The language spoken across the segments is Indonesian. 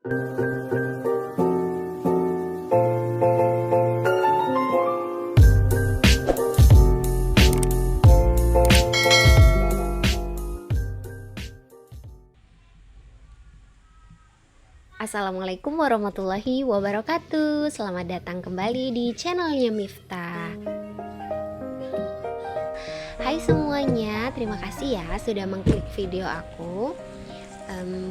Assalamualaikum warahmatullahi wabarakatuh. Selamat datang kembali di channelnya Miftah. Hai semuanya, terima kasih ya sudah mengklik video aku.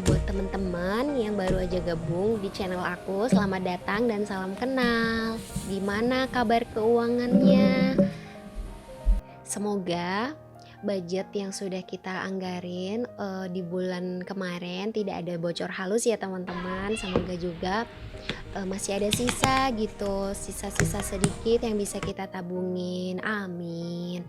Buat teman-teman yang baru aja gabung di channel aku, selamat datang dan salam kenal. Gimana kabar keuangannya? Semoga budget yang sudah kita anggarin di bulan kemarin tidak ada bocor halus ya teman-teman. Semoga juga masih ada sisa gitu, sisa-sisa sedikit yang bisa kita tabungin, amin.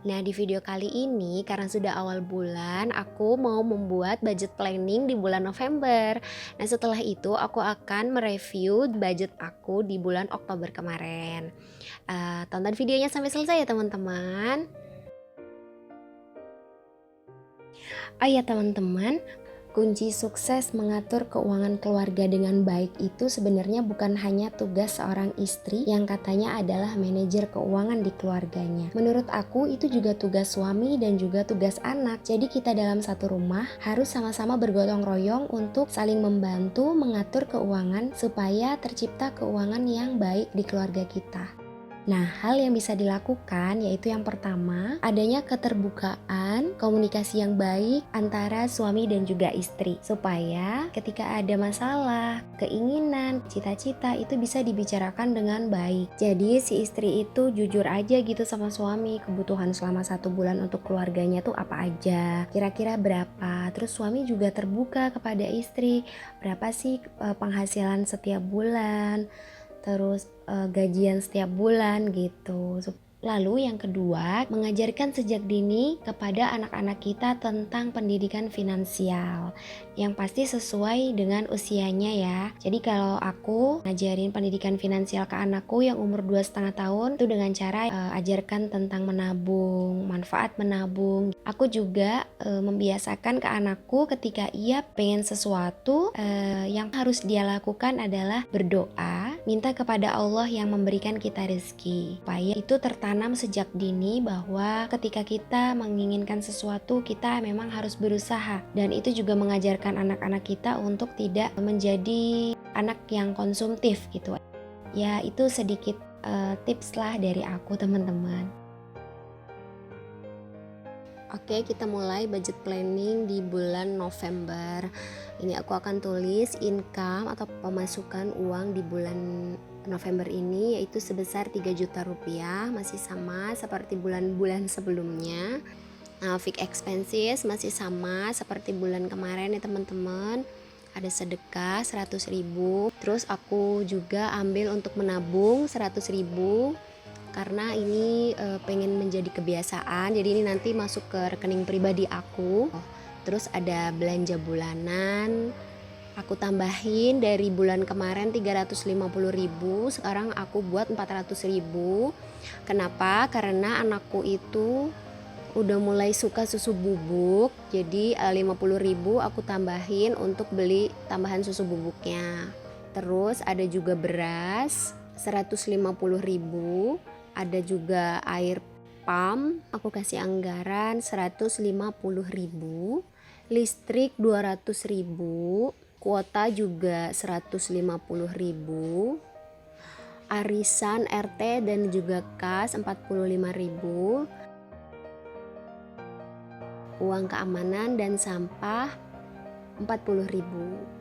Nah di video kali ini karena sudah awal bulan, aku mau membuat budget planning di bulan November. Nah setelah itu aku akan mereview budget aku di bulan Oktober kemarin. Tonton videonya sampai selesai ya teman-teman. Oh ya teman-teman, kunci sukses mengatur keuangan keluarga dengan baik itu sebenarnya bukan hanya tugas seorang istri yang katanya adalah manajer keuangan di keluarganya. Menurut aku itu juga tugas suami dan juga tugas anak. Jadi kita dalam satu rumah harus sama-sama bergotong royong untuk saling membantu mengatur keuangan supaya tercipta keuangan yang baik di keluarga kita. Nah, hal yang bisa dilakukan yaitu yang pertama, adanya keterbukaan, komunikasi yang baik antara suami dan juga istri. Supaya ketika ada masalah, keinginan, cita-cita itu bisa dibicarakan dengan baik. Jadi si istri itu jujur aja gitu sama suami, kebutuhan selama 1 bulan untuk keluarganya tuh apa aja, kira-kira berapa. Terus suami juga terbuka kepada istri, berapa sih penghasilan setiap bulan, terus gajian setiap bulan gitu. Lalu yang kedua, mengajarkan sejak dini kepada anak-anak kita tentang pendidikan finansial yang pasti sesuai dengan usianya ya. Jadi kalau aku ngajarin pendidikan finansial ke anakku yang umur 2,5 tahun itu dengan cara ajarkan tentang menabung, manfaat menabung. Aku juga membiasakan ke anakku ketika ia pengen sesuatu, yang harus dia lakukan adalah berdoa, minta kepada Allah yang memberikan kita rezeki, supaya itu tertanam sejak dini bahwa ketika kita menginginkan sesuatu kita memang harus berusaha, dan itu juga mengajarkan anak-anak kita untuk tidak menjadi anak yang konsumtif gitu ya. Itu sedikit tips lah dari aku teman-teman. Oke, kita mulai budget planning di bulan November. Ini aku akan tulis income atau pemasukan uang di bulan November ini yaitu sebesar 3 juta rupiah, masih sama seperti bulan-bulan sebelumnya. Nah, fixed expenses masih sama seperti bulan kemarin ya teman-teman. Ada sedekah 100.000. Terus aku juga ambil untuk menabung 100.000 karena ini pengen menjadi kebiasaan. Jadi ini nanti masuk ke rekening pribadi aku. Terus ada belanja bulanan, aku tambahin dari bulan kemarin 350.000, sekarang aku buat 400.000. Kenapa? Karena anakku itu udah mulai suka susu bubuk, jadi 50.000 aku tambahin untuk beli tambahan susu bubuknya. Terus ada juga beras 150.000, ada juga air pam, aku kasih anggaran 150.000, listrik 200.000, kuota juga 150.000, arisan RT dan juga kas 45.000, uang keamanan dan sampah 40.000.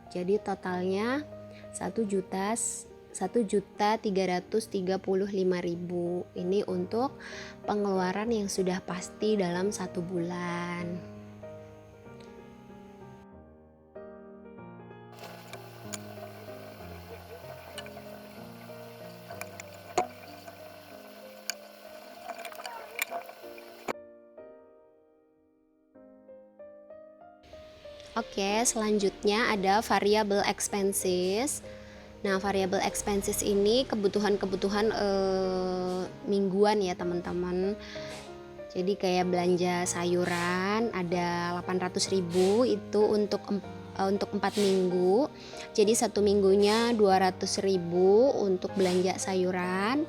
Jadi totalnya 1.335.000. Ini untuk pengeluaran yang sudah pasti dalam 1 bulan. Oke, selanjutnya ada variable expenses. Nah, variable expenses ini kebutuhan-kebutuhan mingguan ya teman-teman. Jadi kayak belanja sayuran ada 800.000 itu untuk 4 minggu. Jadi 1 minggunya 200.000 untuk belanja sayuran.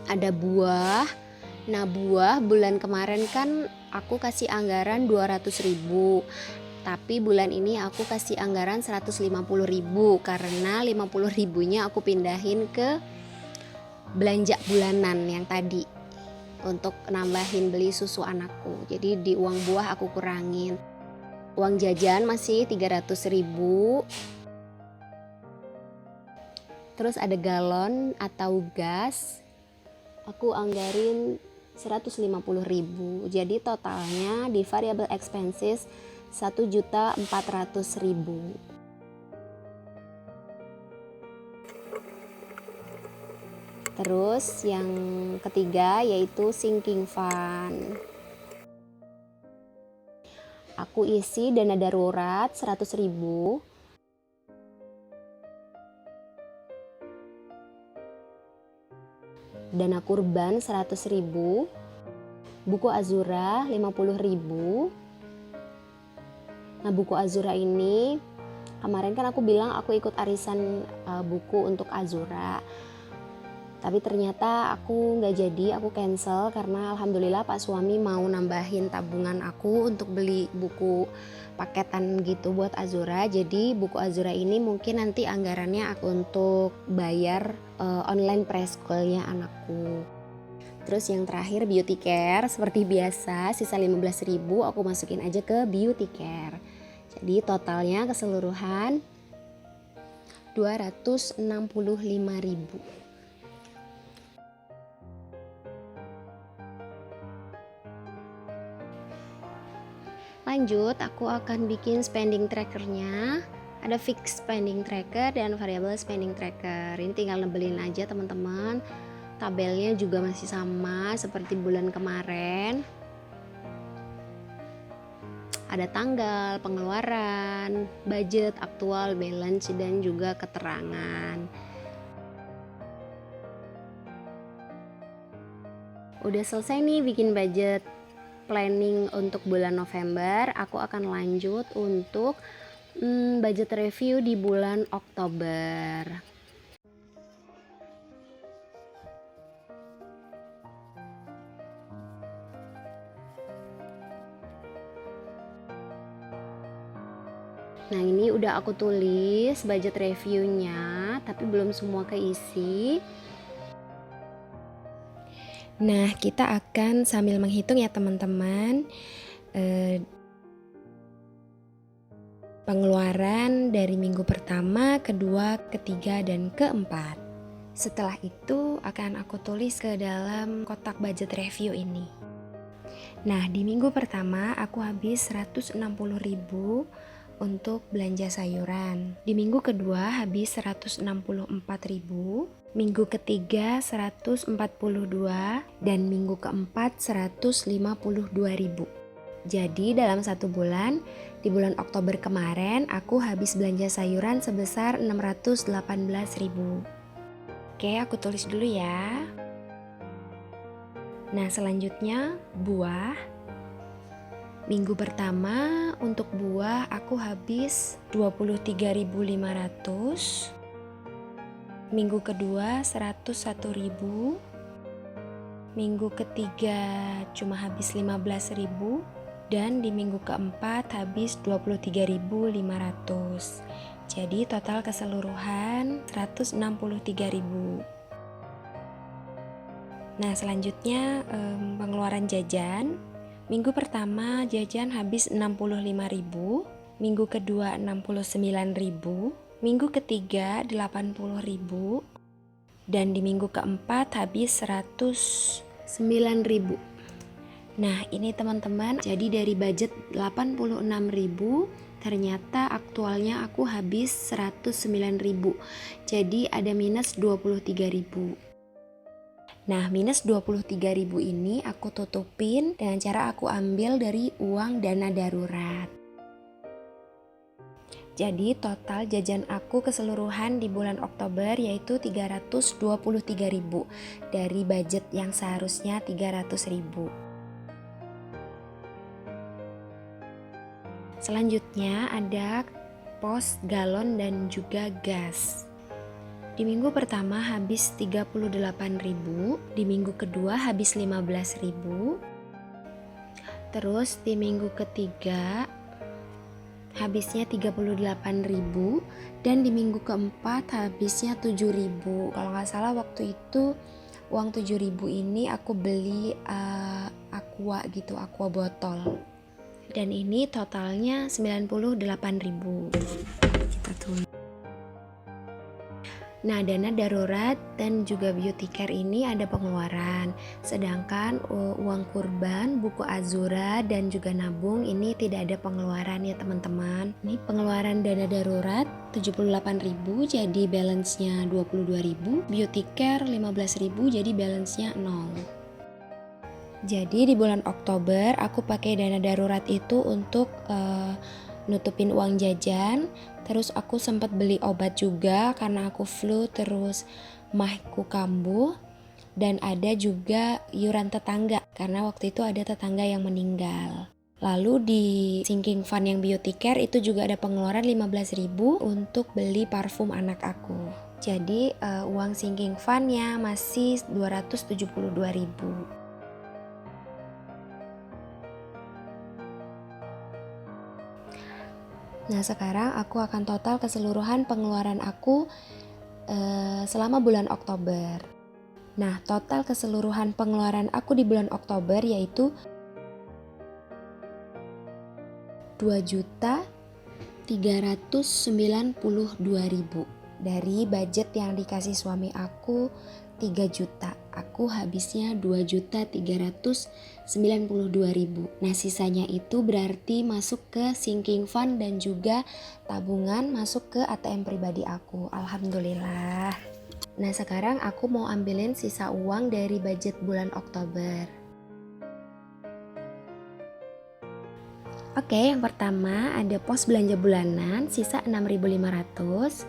Ada buah. Nah, buah bulan kemarin kan aku kasih anggaran 200.000. Tapi bulan ini aku kasih anggaran 150.000 karena 50.000-nya aku pindahin ke belanja bulanan yang tadi untuk nambahin beli susu anakku. Jadi di uang buah aku kurangin. Uang jajan masih 300.000. Terus ada galon atau gas. Aku anggarin 150.000. Jadi totalnya di variable expenses 1.400.000. Terus yang ketiga yaitu sinking fund. Aku isi dana darurat 100.000. Dana kurban 100.000. Buku Azura 50.000. Nah, buku Azura ini kemarin kan aku bilang aku ikut arisan buku untuk Azura. Tapi ternyata aku nggak jadi, aku cancel karena alhamdulillah Pak suami mau nambahin tabungan aku untuk beli buku paketan gitu buat Azura. Jadi buku Azura ini mungkin nanti anggarannya aku untuk bayar online preschoolnya anakku. Terus yang terakhir beauty care, seperti biasa sisa 15.000 aku masukin aja ke beauty care. Jadi totalnya keseluruhan 265.000. Lanjut, aku akan bikin spending trackernya. Ada fixed spending tracker dan variable spending tracker. Ini tinggal nebelin aja teman-teman. Tabelnya juga masih sama seperti bulan kemarin. Ada tanggal, pengeluaran, budget, aktual, balance, dan juga keterangan. Udah selesai nih bikin budget planning untuk bulan November. Aku akan lanjut untuk budget review di bulan Oktober. Nah, ini udah aku tulis budget reviewnya, tapi belum semua keisi. Nah, kita akan sambil menghitung ya teman-teman, pengeluaran dari minggu pertama, kedua, ketiga, dan keempat. Setelah itu akan aku tulis ke dalam kotak budget review ini. Nah, di minggu pertama aku habis 160.000 untuk belanja sayuran. Di minggu kedua habis 164.000, minggu ketiga 142, dan minggu keempat 152.000. Jadi dalam 1 bulan, di bulan Oktober kemarin aku habis belanja sayuran sebesar 618.000. Oke, aku tulis dulu ya. Nah, selanjutnya buah. Minggu pertama untuk buah aku habis 23.500. Minggu kedua 101.000. Minggu ketiga cuma habis 15.000 dan di minggu keempat habis 23.500. Jadi total keseluruhan 163.000. Nah, selanjutnya pengeluaran jajan. Minggu pertama jajan habis 65.000, minggu kedua 69.000, minggu ketiga 80.000, dan di minggu keempat habis 109.000. Nah, ini teman-teman, jadi dari budget 86.000 ternyata aktualnya aku habis 109.000. Jadi ada minus 23.000. Nah, minus 23.000 ini aku tutupin dengan cara aku ambil dari uang dana darurat. Jadi total jajan aku keseluruhan di bulan Oktober yaitu 323.000 dari budget yang seharusnya 300.000. Selanjutnya ada pos galon dan juga gas. Di minggu pertama habis 38.000, di minggu kedua habis 15.000. Terus di minggu ketiga habisnya 38.000 dan di minggu keempat habisnya 7.000. Kalau nggak salah waktu itu uang 7.000 ini aku beli aqua gitu, aqua botol. Dan ini totalnya 98.000. Kita tulis. Nah, dana darurat dan juga beauty care ini ada pengeluaran. Sedangkan uang kurban, buku Azura dan juga nabung ini tidak ada pengeluaran ya teman-teman. Ini pengeluaran dana darurat 78.000 jadi balance-nya 22.000, beauty care 15.000 jadi balance-nya 0. Jadi di bulan Oktober aku pakai dana darurat itu untuk nutupin uang jajan. Terus aku sempat beli obat juga karena aku flu, terus mahku kambuh, dan ada juga iuran tetangga karena waktu itu ada tetangga yang meninggal. Lalu di sinking fund yang beauty care itu juga ada pengeluaran 15.000 untuk beli parfum anak aku. Jadi uang sinking fundnya masih 272.000. Nah, sekarang aku akan total keseluruhan pengeluaran aku selama bulan Oktober. Nah, total keseluruhan pengeluaran aku di bulan Oktober yaitu 2.392.000. Dari budget yang dikasih suami aku 3 juta. Aku habisnya 2.392.000. Nah, sisanya itu berarti masuk ke sinking fund dan juga tabungan masuk ke ATM pribadi aku. Alhamdulillah. Nah, sekarang aku mau ambilin sisa uang dari budget bulan Oktober. Oke, yang pertama ada pos belanja bulanan sisa 6.500.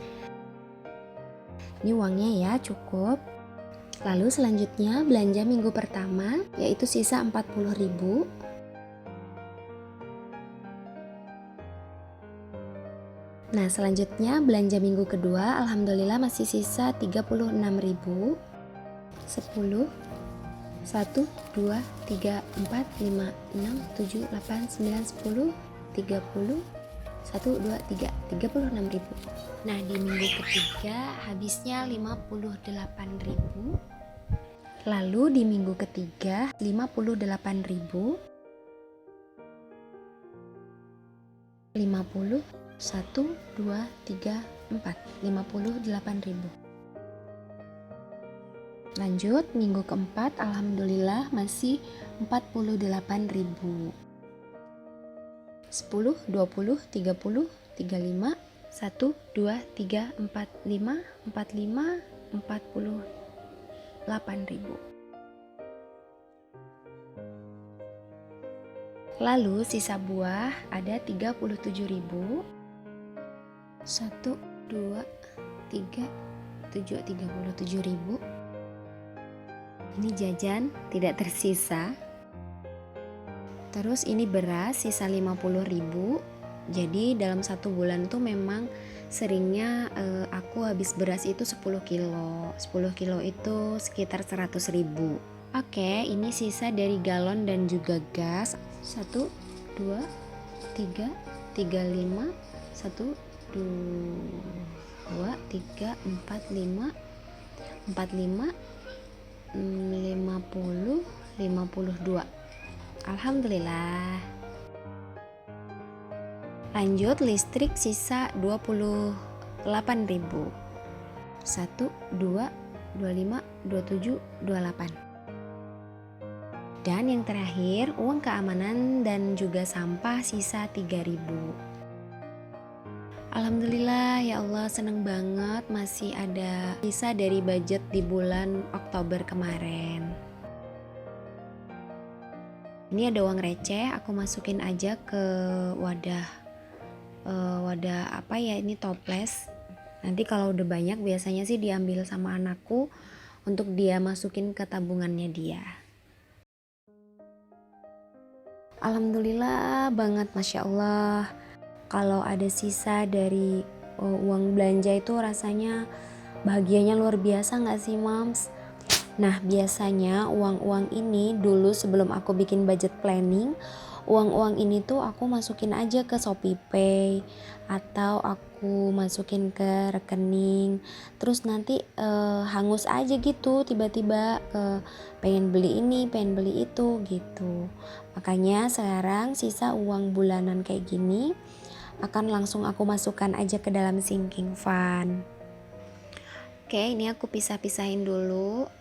Ini uangnya ya, cukup. Lalu selanjutnya belanja minggu pertama yaitu sisa 40.000. Nah, selanjutnya belanja minggu kedua alhamdulillah masih sisa 36.000. 10 1 2 3 4 5 6 7 8 9 10 30 1 2 3 36.000. Nah, di minggu ketiga habisnya 58.000. Lalu di minggu ketiga 58.000. 50 1 2 3 4 58.000. Lanjut minggu keempat alhamdulillah masih 48.000. 10 20 30 35 1 2 3 4 5 45 48.000. Lalu sisa buah ada 37.000. 1 2 3 7 37.000. Ini jajan tidak tersisa. Terus ini beras sisa 50.000. Jadi dalam satu bulan tuh memang seringnya aku habis beras itu 10 kilo. 10 kilo itu sekitar 100.000. Oke, ini sisa dari galon dan juga gas. 1 2 3 35 1 2 3 4 5 45 50 52. Alhamdulillah. Lanjut listrik sisa 28.000. 1 2 25 27 28. Dan yang terakhir uang keamanan dan juga sampah sisa 3.000. Alhamdulillah ya Allah, seneng banget masih ada sisa dari budget di bulan Oktober kemarin. Ini ada uang receh, aku masukin aja ke wadah wadah apa ya, ini toples. Nanti kalau udah banyak biasanya sih diambil sama anakku untuk dia masukin ke tabungannya dia. Alhamdulillah banget, Masya Allah. Kalau ada sisa dari uang belanja itu rasanya bahagianya luar biasa gak sih Mams? Nah biasanya uang-uang ini dulu sebelum aku bikin budget planning, uang-uang ini tuh aku masukin aja ke ShopeePay atau aku masukin ke rekening. Terus nanti hangus aja gitu, tiba-tiba pengen beli ini, pengen beli itu gitu. Makanya sekarang sisa uang bulanan kayak gini akan langsung aku masukkan aja ke dalam sinking fund. Oke, ini aku pisah-pisahin dulu.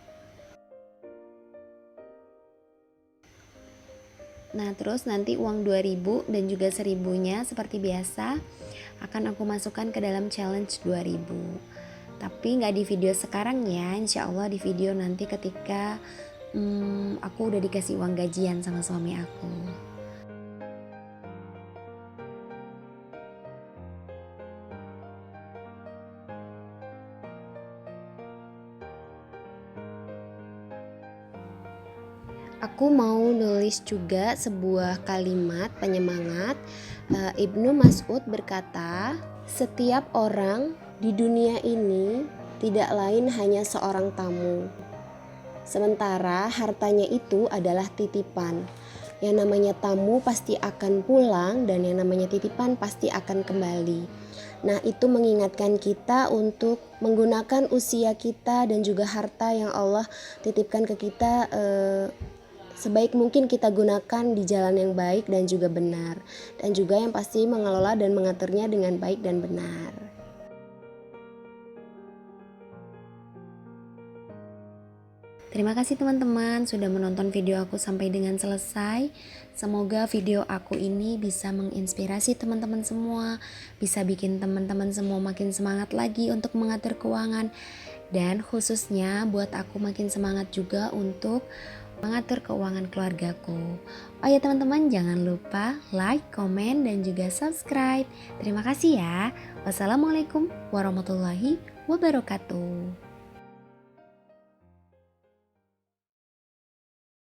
Nah terus nanti uang 2000 dan juga 1000-nya seperti biasa akan aku masukkan ke dalam challenge 2000. Tapi gak di video sekarang ya, insya Allah di video nanti ketika aku udah dikasih uang gajian sama suami aku. Aku mau nulis juga sebuah kalimat penyemangat. Ibnu Mas'ud berkata, setiap orang di dunia ini tidak lain hanya seorang tamu. Sementara hartanya itu adalah titipan. Yang namanya tamu pasti akan pulang dan yang namanya titipan pasti akan kembali. Nah itu mengingatkan kita untuk menggunakan usia kita dan juga harta yang Allah titipkan ke kita sebaik mungkin kita gunakan di jalan yang baik dan juga benar. Dan juga yang pasti mengelola dan mengaturnya dengan baik dan benar. Terima kasih teman-teman sudah menonton video aku sampai dengan selesai. Semoga video aku ini bisa menginspirasi teman-teman semua, bisa bikin teman-teman semua makin semangat lagi untuk mengatur keuangan, dan khususnya buat aku makin semangat juga untuk mengatur keuangan keluargaku. Oh ya teman-teman, jangan lupa like, komen, dan juga subscribe. Terima kasih ya. Wassalamualaikum warahmatullahi wabarakatuh.